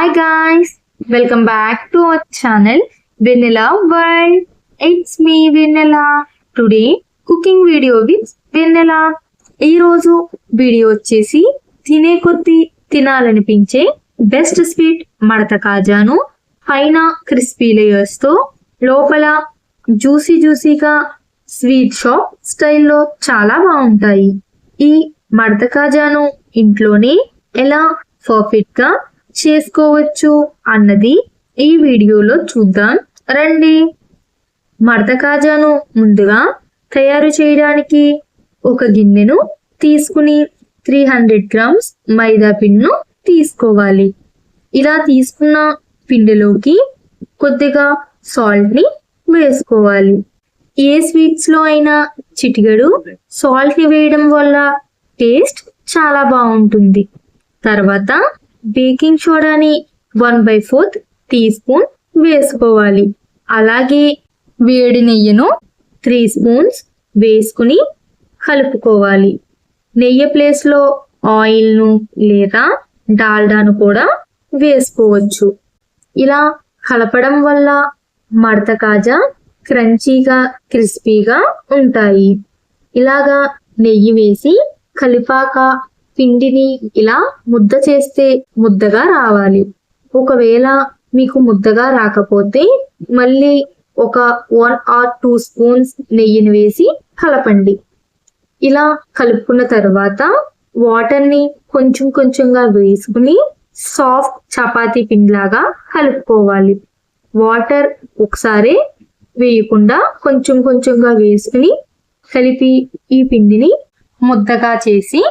Hi guys, welcome back to our channel Vanilla World. It's me Vanilla. Today cooking video with Vanilla. ఈ రోజు video వచ్చేసి తినే కొద్ది తినాలనిపించే best sweet మడత కాజాను పైన క్రిస్పీ లేయర్స్ తో లోపల జ్యూసీగా స్వీట్ షాప్ స్టైల్లో చాలా బాగుంటాయి. ఈ మడత కాజాను ఇంట్లోనే ఎలా పర్ఫెక్ట్ గా చేసుకోవచ్చు అన్నది ఈ వీడియోలో చూద్దాం రండి. మడత కాజాను ముందుగా తయారు చేయడానికి ఒక గిన్నెను తీసుకుని 300 గ్రామ్స్ మైదా పిండిను తీసుకోవాలి. ఇలా తీసుకున్న పిండిలోకి కొద్దిగా సాల్ట్ ని వేసుకోవాలి. ఏ స్వీట్స్ లో అయినా చిటికెడు సాల్ట్ ని వేయడం వల్ల టేస్ట్ చాలా బాగుంటుంది. తర్వాత బేకింగ్ సోడాని 1/4 టీ స్పూన్ వేసుకోవాలి. అలాగే వేడి నెయ్యిను 3 స్పూన్స్ వేసుకుని కలుపుకోవాలి. నెయ్యి ప్లేస్ లో ఆయిల్ ను లేదా డాల్డాను కూడా వేసుకోవచ్చు. ఇలా కలపడం వల్ల మడత కాజా క్రంచీగా క్రిస్పీగా ఉంటాయి. ఇలాగా నెయ్యి వేసి కలిపాక పిండిని ఇలా ముద్ద చేస్తే ముద్దగా రావాలి. ఒకవేళ మీకు ముద్దగా రాకపోతే మళ్ళీ ఒక 1 or 2 స్పూన్స్ నెయ్యిని వేసి కలపండి. ఇలా కలుపుకున్న తర్వాత వాటర్ ని కొంచెంగా వేసుకుని సాఫ్ట్ చపాతీ పిండిలాగా కలుపుకోవాలి. వాటర్ ఒకసారి వేయకుండా కొంచెంగా వేసుకుని కలిపి ఈ పిండిని ముద్దగా చేసి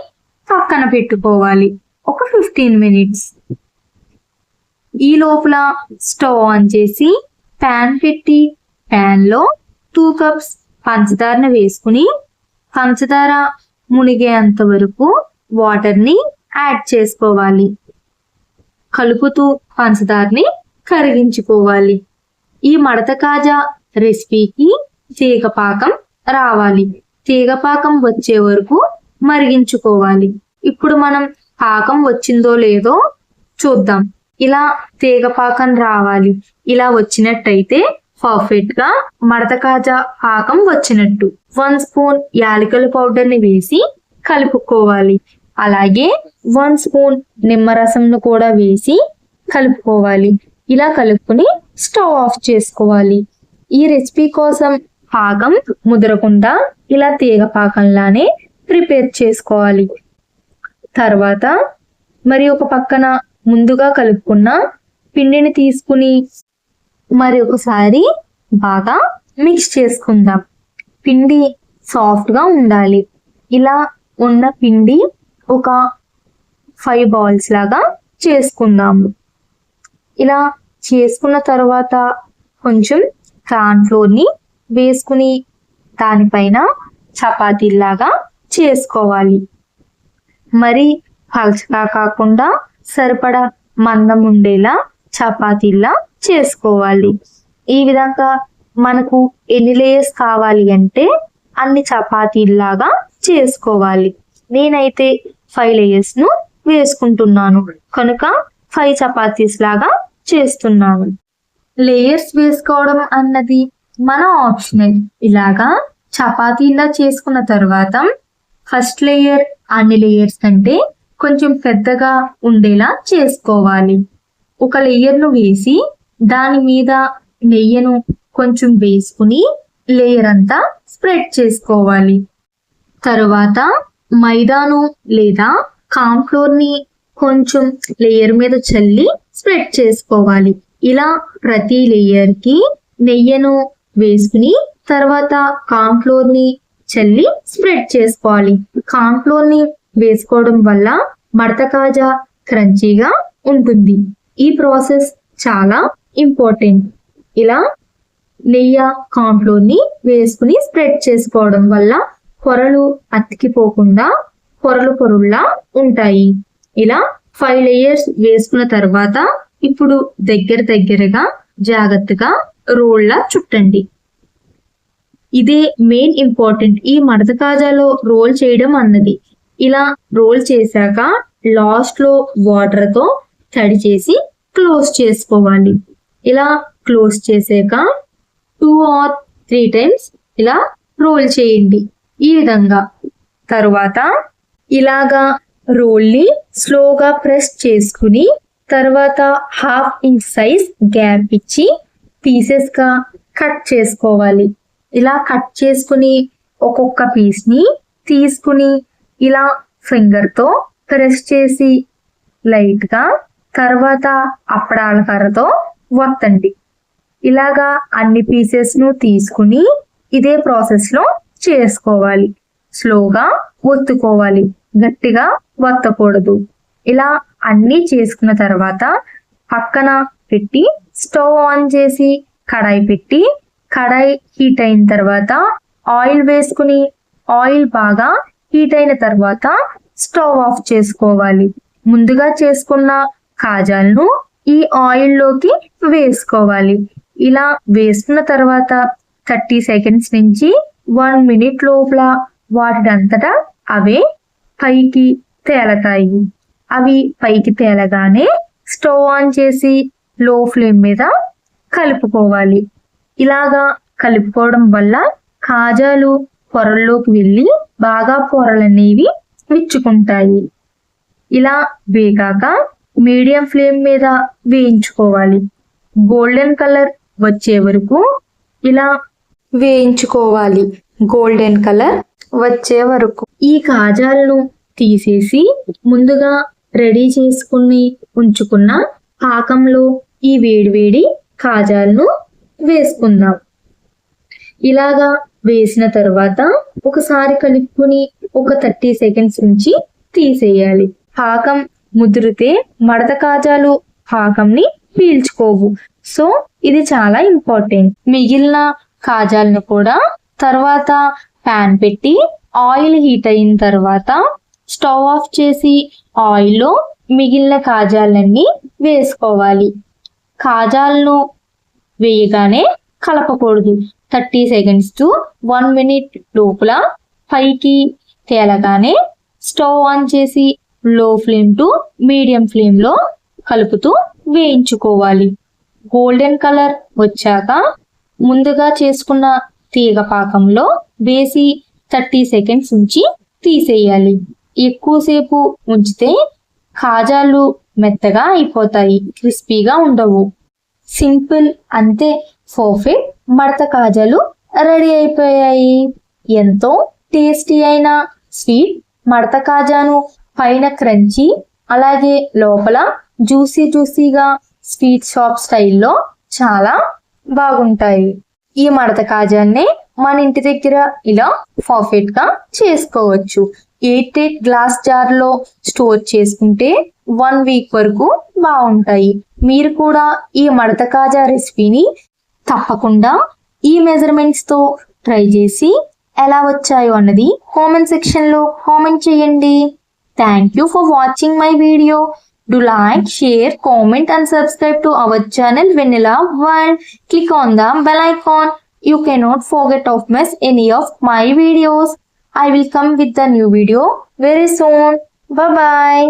పక్కన పెట్టుకోవాలి ఒక 15 మినిట్స్. ఈ లోపల స్టవ్ ఆన్ చేసి ప్యాన్ పెట్టి ప్యాన్ లో 2 కప్స్ పంచదారను వేసుకుని పంచదార మునిగేంత వరకు వాటర్ ని యాడ్ చేసుకోవాలి. కలుపుతూ పంచదారని కరిగించుకోవాలి. ఈ మడత కాజా రెసిపీకి తీగపాకం రావాలి. తీగపాకం వచ్చే వరకు మరిగించుకోవాలి. ఇప్పుడు మనం పాకం వచ్చిందో లేదో చూద్దాం. ఇలా తీగపాకం రావాలి. ఇలా వచ్చినట్టయితే పర్ఫెక్ట్ గా మడత కాజా పాకం వచ్చినట్టు. 1 స్పూన్ యాలకుల పౌడర్ ని వేసి కలుపుకోవాలి. అలాగే 1 స్పూన్ నిమ్మరసంను కూడా వేసి కలుపుకోవాలి. ఇలా కలుపుకుని స్టవ్ ఆఫ్ చేసుకోవాలి. ఈ రెసిపీ కోసం పాకం ముదరకుండా ఇలా తీగ పాకంలానే ప్రిపేర్ చేసుకోవాలి. తర్వాత మరి ఒక పక్కన ముందుగా కలుపుకున్న పిండిని తీసుకుని మరి ఒకసారి బాగా మిక్స్ చేసుకుందాం. పిండి సాఫ్ట్ గా ఉండాలి. ఇలా ఉన్న పిండి ఒక 5 బాల్స్ లాగా చేసుకుందాము. ఇలా చేసుకున్న తర్వాత కొంచెం కార్న్ ఫ్లోర్ ని వేసుకుని దానిపైన చపాతీలాగా చేసుకోవాలి. మరి పలచగా కాకుండా సరిపడా మందం ఉండేలా చపాతీలా చేసుకోవాలి. ఈ విధంగా మనకు ఎన్ని లేయర్స్ కావాలి అంటే అన్ని చపాతీలాగా చేసుకోవాలి. నేనైతే 5 లేయర్స్ ను వేసుకుంటున్నాను కనుక 5 చపాతీస్ లాగా చేస్తున్నాను. లేయర్స్ వేసుకోవడం అన్నది మన ఆప్షనల్. ఇలాగా చపాతీలా చేసుకున్న తర్వాత ఫస్ట్ లేయర్ అన్ని లేయర్స్ కంటే కొంచెం పెద్దగా ఉండేలా చేసుకోవాలి. ఒక లేయర్ ను వేసి దాని మీద నెయ్యిను కొంచెం వేసుకుని లేయర్ అంతా స్ప్రెడ్ చేసుకోవాలి. తరువాత మైదాను లేదా కార్న్ ఫ్లోర్ ని కొంచెం లేయర్ మీద చల్లి స్ప్రెడ్ చేసుకోవాలి. ఇలా ప్రతి లేయర్ కి నెయ్యిను వేసుకుని తర్వాత కార్న్ ఫ్లోర్ ని చల్లి స్ప్రెడ్ చేసుకోవాలి. కార్న్ ఫ్లోర్ ని వేసుకోవడం వల్ల మడత కాజా క్రంచీగా ఉంటుంది. ఈ ప్రాసెస్ చాలా ఇంపార్టెంట్. ఇలా నెయ్యి కార్న్ ఫ్లోర్ ని వేసుకుని స్ప్రెడ్ చేసుకోవడం వల్ల పొరలు అతికిపోకుండా పొరలులా ఉంటాయి. ఇలా 5 లేయర్స్ వేసుకున్న తర్వాత ఇప్పుడు దగ్గరగా జాగ్రత్తగా రోల్లా చుట్టండి. ఇదే మెయిన్ ఇంపార్టెంట్ ఈ మడత కాజాలో రోల్ చేయడం అన్నది. ఇలా రోల్ చేశాక లాస్ట్ లో వాటర్ తో తడి చేసి క్లోజ్ చేసుకోవాలి. ఇలా క్లోజ్ చేసాక 2 or 3 టైమ్స్ ఇలా రోల్ చేయండి ఈ విధంగా. తరువాత ఇలాగా రోల్ని స్లోగా ప్రెస్ చేసుకుని తర్వాత 1/2 ఇంచ్ సైజ్ గ్యాప్ ఇచ్చి పీసెస్ గా కట్ చేసుకోవాలి. ఇలా కట్ చేసుకుని ఒక్కొక్క పీస్ ని తీసుకుని ఇలా ఫింగర్ తో ప్రెస్ చేసి లైట్ గా తర్వాత అప్పడాల కర్రతో వత్తండి. ఇలాగా అన్ని పీసెస్ ను తీసుకుని ఇదే ప్రాసెస్ లో చేసుకోవాలి. స్లోగా ఒత్తుకోవాలి, గట్టిగా వత్తకూడదు. ఇలా అన్ని చేసుకున్న తర్వాత పక్కన పెట్టి స్టవ్ ఆన్ చేసి కడాయి పెట్టి కడాయి హీట్ అయిన తర్వాత ఆయిల్ వేసుకుని ఆయిల్ బాగా హీట్ అయిన తర్వాత స్టవ్ ఆఫ్ చేసుకోవాలి. ముందుగా చేసుకున్న కాజాలను ఈ ఆయిల్ లోకి వేసుకోవాలి. ఇలా వేసుకున్న తర్వాత 30 సెకండ్స్ నుంచి 1 మినిట్ లోపల వాటినంతటా అవే పైకి తేలతాయి. అవి పైకి తేలగానే స్టవ్ ఆన్ చేసి లో ఫ్లేమ్ మీద కలుపుకోవాలి. ఇలాగా కలుపుకోవడం వల్ల కాజాలు పొరల్లోకి వెళ్ళి బాగా పొరలనేవి విచ్చుకుంటాయి. ఇలా వేగాక మీడియం ఫ్లేమ్ మీద వేయించుకోవాలి. గోల్డెన్ కలర్ వచ్చే వరకు ఇలా వేయించుకోవాలి. గోల్డెన్ కలర్ వచ్చే వరకు. ఈ కాజాలను తీసేసి ముందుగా రెడీ చేసుకుని ఉంచుకున్న పాకంలో ఈ వేడివేడి కాజాలను వేసుకుందాం. ఇలాగా వేసిన తర్వాత ఒకసారి కలుపుకొని ఒక 30 సెకండ్స్ నుంచి తీసేయాలి. పాకం ముదిరితే మడత కాజాలు పాకంని పీల్చుకోవు. సో ఇది చాలా ఇంపార్టెంట్. మిగిలిన కాజాలను కూడా తర్వాత ప్యాన్ పెట్టి ఆయిల్ హీట్ అయిన తర్వాత స్టవ్ ఆఫ్ చేసి ఆయిల్లో మిగిలిన కాజాలన్నీ వేసుకోవాలి. కాజాలను వేయగానే కలపకూడదు. 30 సెకండ్స్ టు 1 మినిట్ లోపల పైకి తేలగానే స్టవ్ ఆన్ చేసి లో ఫ్లేమ్ టు మీడియం ఫ్లేమ్ లో కలుపుతూ వేయించుకోవాలి. గోల్డెన్ కలర్ వచ్చాక ముందుగా చేసుకున్న తీగ పాకంలో వేసి 30 సెకండ్స్ ఉంచి తీసేయాలి. ఎక్కువసేపు ఉంచితే కాజాలు మెత్తగా అయిపోతాయి, క్రిస్పీగా ఉండవు. సింపుల్, అంతే. పర్ఫెక్ట్ మడత కాజాలు రెడీ అయిపోయాయి. ఎంతో టేస్టీ అయిన స్వీట్ మడత కాజాను పైన క్రంచీ అలాగే లోపల జ్యూసీగా స్వీట్ షాప్ స్టైల్లో చాలా బాగుంటాయి. ఈ మడత కాజాన్నే మన ఇంటి దగ్గర ఇలా పర్ఫెక్ట్ గా చేసుకోవచ్చు. 8 గ్లాస్ జార్ లో స్టోర్ చేసుకుంటే 1 వీక్ వరకు బాగుంటాయి. మీరు కూడా ఈ మడత కాజా రెసిపీని తప్పకుండా ఈ మెజర్మెంట్స్ తో ట్రై చేసి ఎలా వచ్చాయో అన్నది కామెంట్ సెక్షన్ లో కామెంట్ చేయండి. Thank you for watching my video. Do like, share, comment and subscribe to our channel Vanilla World. Click on the bell icon. You cannot forget to miss any of my videos. I will come with the new video very soon. Bye bye.